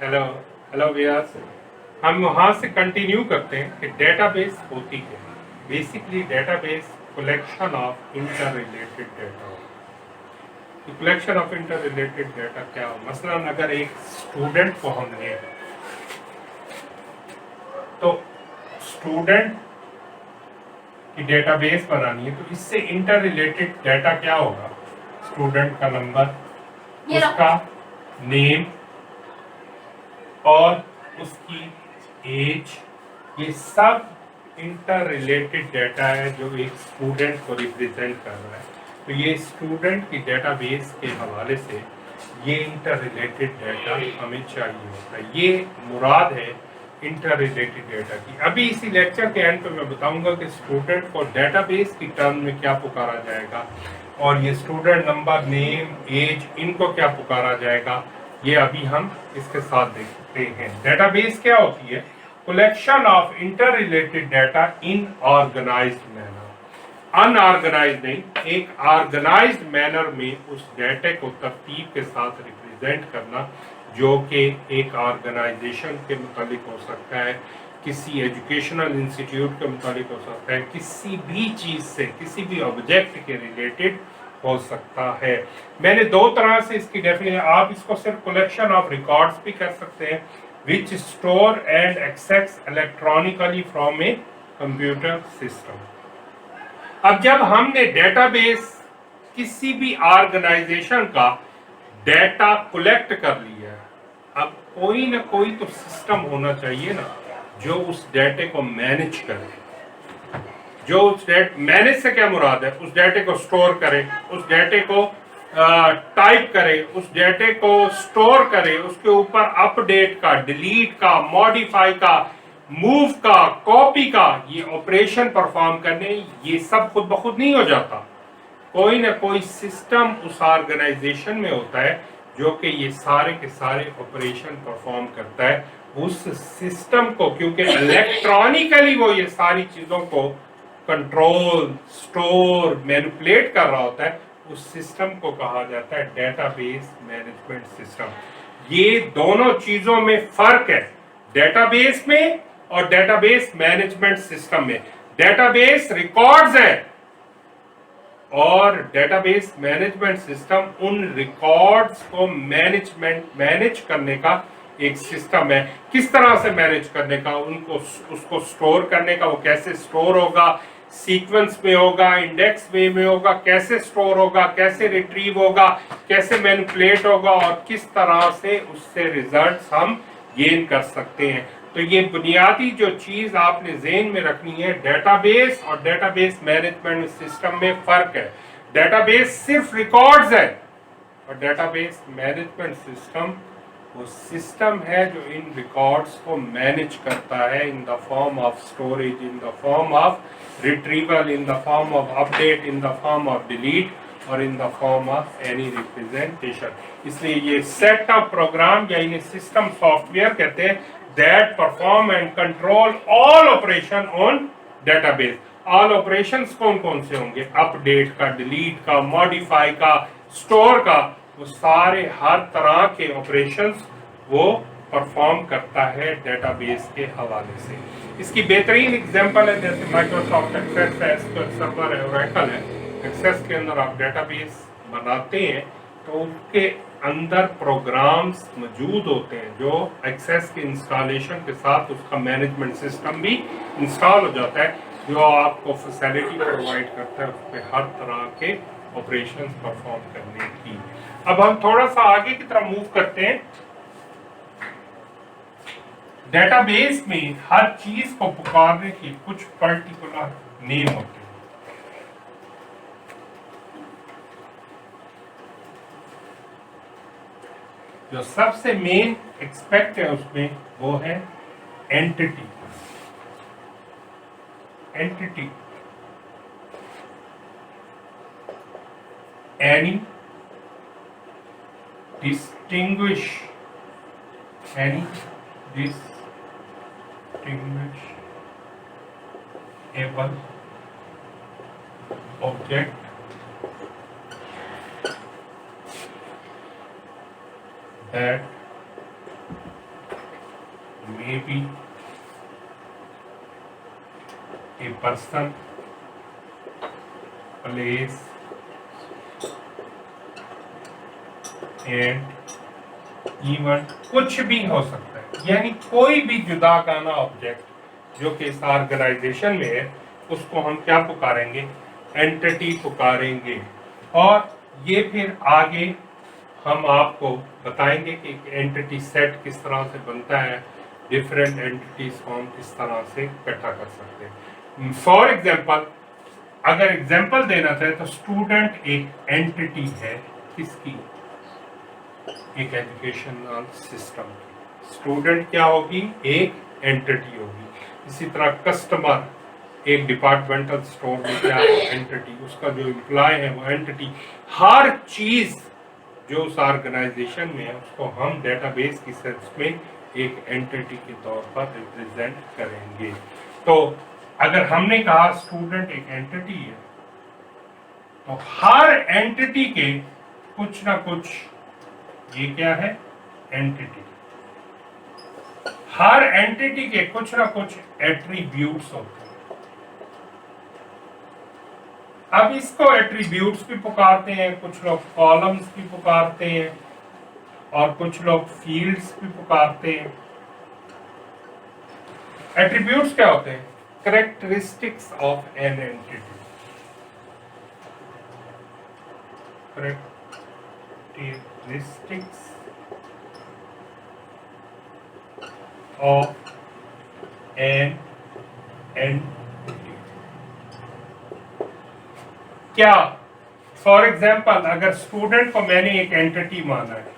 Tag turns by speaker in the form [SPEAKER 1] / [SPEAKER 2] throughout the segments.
[SPEAKER 1] Hello hello व्यास। हम वहाँ से कंटिन्यू करते हैं कि डेटाबेस होती है। Basically database collection of inter related data. Collection of inter related data क्या हो? मसलन अगर एक स्टूडेंट को हमने तो स्टूडेंट की डेटाबेस बनानी है, तो इससे इंटर रिलेटेड डेटा क्या होगा? स्टूडेंट का नंबर, उसका नेम और उसकी एज, ये सब इंटर रिलेटेड डाटा है जो एक स्टूडेंट को रिप्रेजेंट कर रहा है। तो ये स्टूडेंट की डेटाबेस के हवाले से ये इंटर रिलेटेड डाटा हमें चाहिए होता है। ये मुराद है इंटर रिलेटेड डाटा की। अभी इसी लेक्चर के एंड पे मैं बताऊंगा कि स्टूडेंट को डेटाबेस की टर्म में क्या पुकारा जाएगा और ये स्टूडेंट नंबर, नेम, एज, इनको क्या पुकारा जाएगा। ये अभी हम इसके साथ देखते हैं। डेटाबेस क्या होती है? Collection of inter related data in organised manner. Unorganised नहीं, एक ऑर्गेनाइज्ड मैनर में उस डाटा को तरतीब के साथ रिप्रेजेंट करना, जो कि एक ऑर्गेनाइजेशन के मुतालिक हो सकता है, किसी एजुकेशनल इंस्टीट्यूट के मुतालिक हो सकता है, किसी भी चीज से, किसी भी ऑब्जेक्ट के रिलेटेड हो सकता है। मैंने दो तरह से इसकी डेफिनेशन, आप इसको सिर्फ कलेक्शन ऑफ रिकॉर्ड्स भी कर सकते हैं, which store and access electronically from a computer system. अब जब हमने डेटाबेस किसी भी ऑर्गेनाइजेशन का डेटा कलेक्ट कर लिया है, अब कोई ना कोई तो सिस्टम होना चाहिए ना जो उस डेटे को मैनेज करे। जो उस मैनेज से क्या मुराद है? उस डेटे को स्टोर करे, उस डेटे को टाइप करे, उस डेटे को स्टोर करे, उसके ऊपर अपडेट का, डिलीट का, मॉडिफाई का, मूव का, कॉपी का, ये ऑपरेशन परफॉर्म करने, ये सब खुद ब खुद नहीं हो जाता। कोई ना कोई सिस्टम उस ऑर्गेनाइजेशन में होता है जो कि ये सारे के सारे ऑपरेशन परफॉर्म करता है। उस सिस्टम को, क्योंकि इलेक्ट्रॉनिकली वो ये सारी चीजों को कंट्रोल, स्टोर, मैनिपुलेट कर रहा होता है, उस सिस्टम को कहा जाता है डेटाबेस मैनेजमेंट सिस्टम। ये दोनों चीजों में फर्क है, डेटाबेस में और डेटाबेस मैनेजमेंट सिस्टम में। डेटाबेस रिकॉर्ड्स है और डेटाबेस मैनेजमेंट सिस्टम उन रिकॉर्ड्स को मैनेज करने का एक सिस्टम है। किस तरह से मैनेज करने का? उनको, उसको स्टोर करने का। वो कैसे स्टोर होगा? सीक्वेंस में होगा, इंडेक्स वे में होगा, कैसे स्टोर होगा, कैसे रिट्रीव होगा, कैसे मैनिपुलेट होगा और किस तरह से उससे रिजल्ट्स हम गेन कर सकते हैं। तो ये बुनियादी जो चीज आपने ज़हन में रखनी है, डेटाबेस और डेटाबेस मैनेजमेंट सिस्टम में फर्क है। डेटाबेस सिर्फ रिकॉर्ड्स है और डेटाबेस मैनेजमेंट सिस्टम वो सिस्टम है जो इन रिकॉर्ड्स को मैनेज करता है in the form of storage, in the form of retrieval, in the form of update, in the form of delete और in the form of any representation. इसलिए ये सेट ऑफ प्रोग्राम या इन्हें system software कहते हैं, that perform and control all operation on database. All operations कौन कौन से होंगे? अपडेट का, डिलीट का, मॉडिफाई का, स्टोर का, वो सारे हर तरह के ऑपरेशंस वो परफॉर्म करता है डेटाबेस के हवाले से। इसकी बेहतरीन एग्जांपल है जैसे माइक्रोसॉफ्ट एक्सेस है, एसक्यूएल सर्वर है, ओरेकल है। एक्सेस के अंदर आप डेटाबेस बनाते हैं तो उसके अंदर प्रोग्राम्स मौजूद होते हैं जो एक्सेस के इंस्टॉलेशन के साथ उसका मैनेजमेंट सिस्टम भी इंस्टॉल हो जाता है, जो आपको फैसिलिटी प्रोवाइड करता है उस पर हर तरह के ऑपरेशंस परफॉर्म करने की। अब हम थोड़ा सा आगे की तरफ मूव करते हैं। डेटाबेस में हर चीज को पुकारने के कुछ पर्टिकुलर नेम होते हैं। जो सबसे मेन एक्सपेक्ट है उसमें वो है entity. Entity, any distinguishable object that may be a person, place and event, कुछ भी हो सकता है, यानी कोई भी जुदा गाना ऑब्जेक्ट जो कि इस ऑर्गेनाइजेशन में है उसको हम क्या पुकारेंगे, एंटिटी पुकारेंगे। और ये फिर आगे हम आपको बताएंगे कि एंटिटी सेट किस तरह से बनता है, डिफरेंट एंटिटीज को हम किस तरह से इकट्ठा कर सकते हैं। फॉर एग्जाम्पल अगर एग्जाम्पल देना चाहे तो स्टूडेंट एक एंटिटी है, किसकी, एक एजुकेशनल सिस्टम की। स्टूडेंट क्या होगी, एक एंटिटी होगी। इसी तरह कस्टमर एक डिपार्टमेंटल स्टोर में क्या है, एंटिटी, उसका जो एम्प्लॉय है वो एंटिटी। हर चीज जो उस ऑर्गेनाइजेशन में है उसको हम डेटाबेस की सेंस में एक एंटिटी के तौर पर रिप्रेजेंट करेंगे। तो अगर हमने कहा स्टूडेंट एक एंटिटी है तो हर एंटिटी के कुछ ना कुछ, ये क्या है, एंटिटी, हर एंटिटी के कुछ ना कुछ एट्रीब्यूट्स होते हैं। अब इसको एट्रीब्यूट्स भी पुकारते हैं, कुछ लोग कॉलम्स भी पुकारते हैं और कुछ लोग फील्ड्स भी पुकारते हैं। एट्रीब्यूट्स क्या होते हैं, characteristics of an entity, characteristics of an entity. क्या, फॉर एग्जाम्पल अगर स्टूडेंट को मैंने एक एंटिटी माना है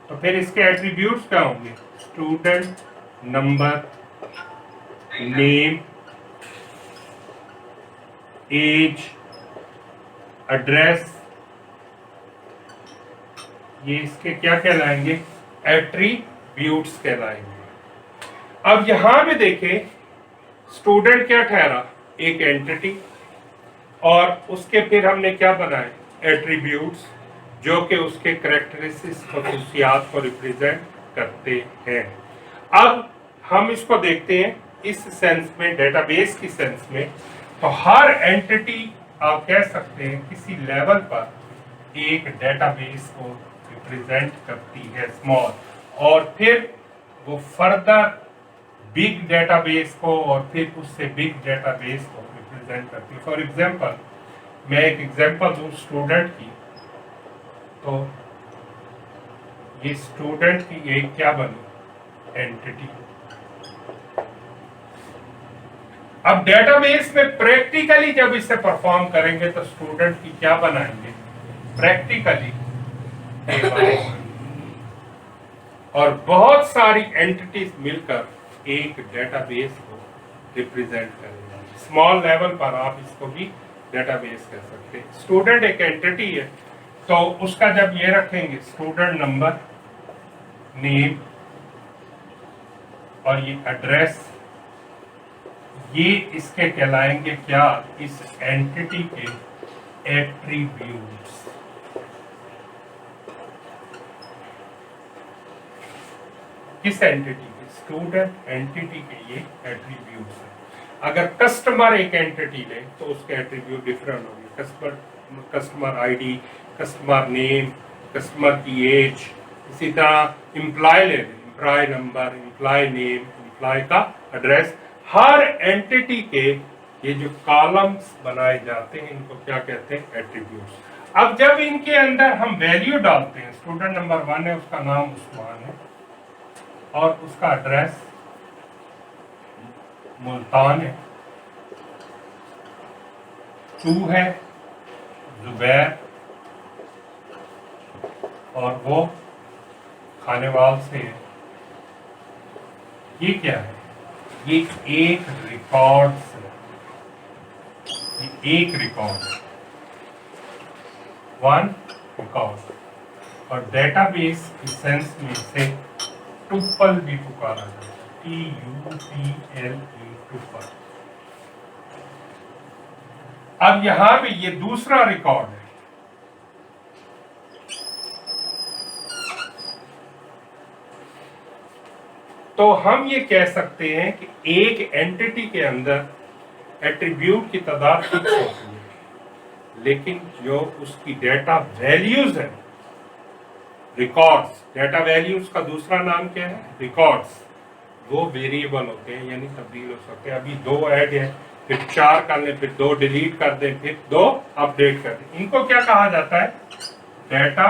[SPEAKER 1] तो फिर इसके एट्रीब्यूट्स क्या होंगे, student number, name, age, address, ये इसके क्या कहलाएंगे, एट्रीब्यूट्स कहलाएंगे। अब यहां भी देखें स्टूडेंट क्या ठहरा, एक एंटिटी, और उसके फिर हमने क्या बनाए, एट्रीब्यूट्स, जो कि उसके कैरेक्टरिस्टिक्स, खसूसियात को रिप्रेजेंट करते हैं। अब हम इसको देखते हैं इस सेंस में, डेटाबेस की सेंस में। तो हर एंटिटी आप कह सकते हैं किसी लेवल पर एक डेटाबेस को रिप्रेजेंट करती है, स्मॉल, और फिर वो फर्दर बिग डेटाबेस को और फिर उससे बिग डेटाबेस को रिप्रेजेंट करती है। फॉर एग्जांपल मैं एक एग्जांपल दूं स्टूडेंट की, तो ये स्टूडेंट की एक क्या बनी, एंटिटी। अब डेटाबेस में प्रैक्टिकली जब इसे परफॉर्म करेंगे तो स्टूडेंट की क्या बनाएंगे, प्रैक्टिकली टेबल, और बहुत सारी एंटिटीज मिलकर एक डेटाबेस को रिप्रेजेंट करेंगे। स्मॉल लेवल पर आप इसको भी डेटाबेस कह सकते हैं। स्टूडेंट एक एंटिटी है तो उसका जब ये रखेंगे स्टूडेंट नंबर, नेम और ये एड्रेस, ये इसके कहलाएंगे क्या, इस एंटिटी के एट्रीब्यूट्स। किस एंटिटी के, स्टूडेंट एंटिटी के ये एट्रीब्यूट्स हैं। अगर कस्टमर एक एंटिटी ले तो उसके एट्रीब्यूट डिफरेंट होंगे, customer ID, customer name, customer की एज। इसी तरह एम्प्लॉय ले, employee number, employee name, employee का एड्रेस। हर एंटिटी के ये जो कॉलम्स बनाए जाते हैं इनको क्या कहते हैं, एट्रीब्यूट्स। अब जब इनके अंदर हम वैल्यू डालते हैं, स्टूडेंट नंबर 1 है, उसका नाम उस्मान है और उसका एड्रेस मुल्तान है, 2 है जुबैर और वो खानेवाल से है। ये क्या है, ये एक रिकॉर्ड है, ये एक रिकॉर्ड है, 1 रिकॉर्ड। और डेटाबेस की सेंस में से टुपल भी पुकारा जाता है, TUPLE, टुपल। अब यहां भी ये दूसरा रिकॉर्ड है, तो हम ये कह सकते हैं कि एक एंटिटी के अंदर एट्रीब्यूट की तादाद फिक्स होती है, लेकिन जो उसकी डेटा वैल्यूज है, रिकॉर्ड्स, डेटा वैल्यूज का दूसरा नाम क्या है, रिकॉर्ड्स, वो वेरिएबल होते हैं, यानी तब्दील हो सकते हैं। अभी 2 ऐड है, फिर 4 कर लें, फिर 2 डिलीट कर दें, फिर 2 अपडेट कर दें। इनको क्या कहा जाता है, डेटा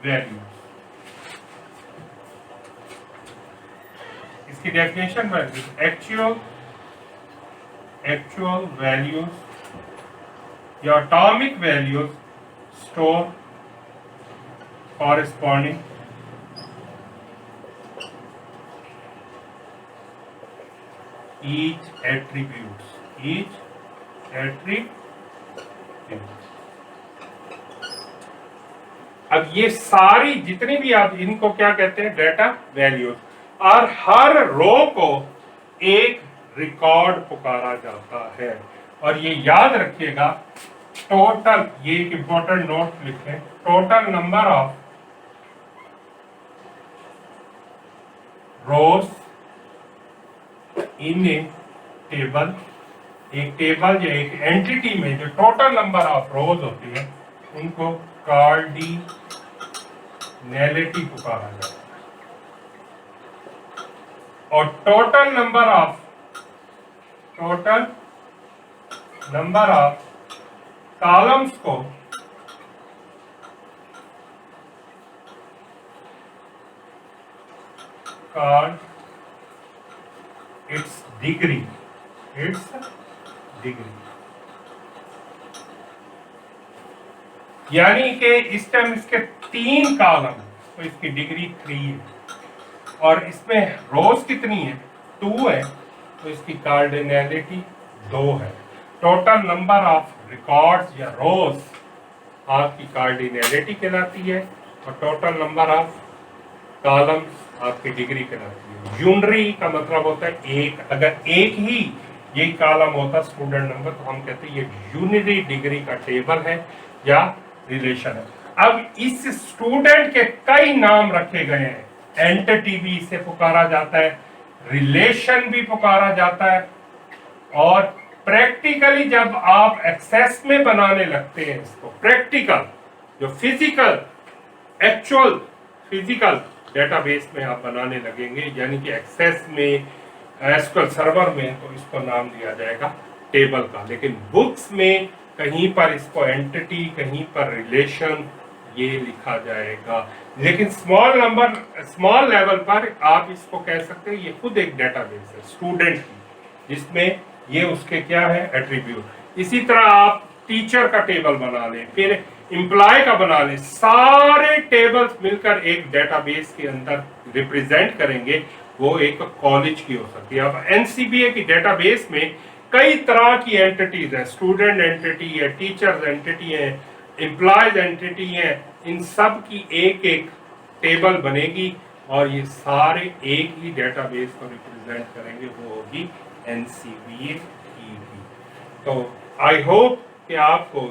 [SPEAKER 1] वैल्यू। इसकी डेफिनेशन में एक्चुअल वैल्यूज या atomic values store corresponding each attribute। अब ये सारी जितनी भी आप इनको क्या कहते हैं, डेटा वैल्यूज, और हर रो को एक रिकॉर्ड पुकारा जाता है। और ये याद रखिएगा, टोटल, ये एक इंपॉर्टेंट नोट लिखें, total number of rose in A table, एक टेबल या एक एंटिटी में जो टोटल नंबर ऑफ रोज होती है उनको कार्डिनैलिटी पुकारा जाता है। और टोटल नंबर ऑफ कॉलम्स को कॉल्ड इट्स डिग्री। यानी कि इस टाइम इसके 3 कॉलम, तो इसकी डिग्री 3 है, और इसमें रोज कितनी है, 2 है, तो इसकी कार्डिनैलिटी 2 है। टोटल नंबर ऑफ रिकॉर्ड्स या रोज आपकी कार्डिनैलिटी कहलाती है, और टोटल नंबर ऑफ कॉलम्स आपकी डिग्री कहलाती है। यूनरी का मतलब होता है एक, अगर एक ही ये कॉलम होता स्टूडेंट नंबर, तो हम कहते हैं ये यूनिटी डिग्री का टेबल है या रिलेशन है। अब इस स्टूडेंट के कई नाम रखे गए हैं, एंटिटी भी इसे पुकारा जाता है, रिलेशन भी पुकारा जाता है, और प्रैक्टिकली जब आप एक्सेस में बनाने लगते हैं इसको, प्रैक्टिकल जो फिजिकल एक्चुअल फिजिकल डेटाबेस में आप बनाने लगेंगे, यानी कि एक्सेस में, एसक्यूएल सर्वर में, तो इसको नाम दिया जाएगा टेबल का। लेकिन बुक्स में कहीं पर इसको एंटिटी, कहीं पर रिलेशन ये लिखा जाएगा। लेकिन स्मॉल लेवल पर आप इसको कह सकते हैं ये खुद एक डेटाबेस है स्टूडेंट की, जिसमें ये उसके क्या है, एट्रीब्यूट। इसी तरह आप टीचर का टेबल बना लें, फिर एम्प्लॉय का बना लें, सारे टेबल्स मिलकर एक डेटाबेस के अंदर रिप्रेजेंट करेंगे, वो एक कॉलेज की हो सकती है। अब एनसीबीए की डेटाबेस में कई तरह की एंटिटीज हैं, स्टूडेंट एंटिटी है, टीचर्स एंटिटी है, एम्प्लॉयज एंटिटी है, इन सब की एक एक टेबल बनेगी, और ये सारे एक ही डेटाबेस को रिप्रेजेंट करेंगे, वो होगी एनसीबीए की। तो आई होप कि आपको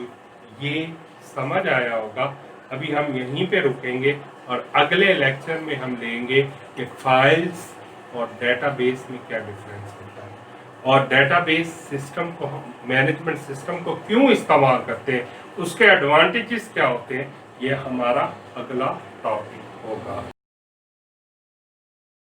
[SPEAKER 1] ये समझ आया होगा। अभी हम यहीं पे रुकेंगे, और अगले लेक्चर में हम लेंगे कि फाइल्स और डेटाबेस में क्या डिफरेंस होता है, और डेटाबेस सिस्टम को, मैनेजमेंट सिस्टम को क्यों इस्तेमाल करते हैं, उसके एडवांटेजेस क्या होते हैं, ये हमारा अगला टॉपिक होगा।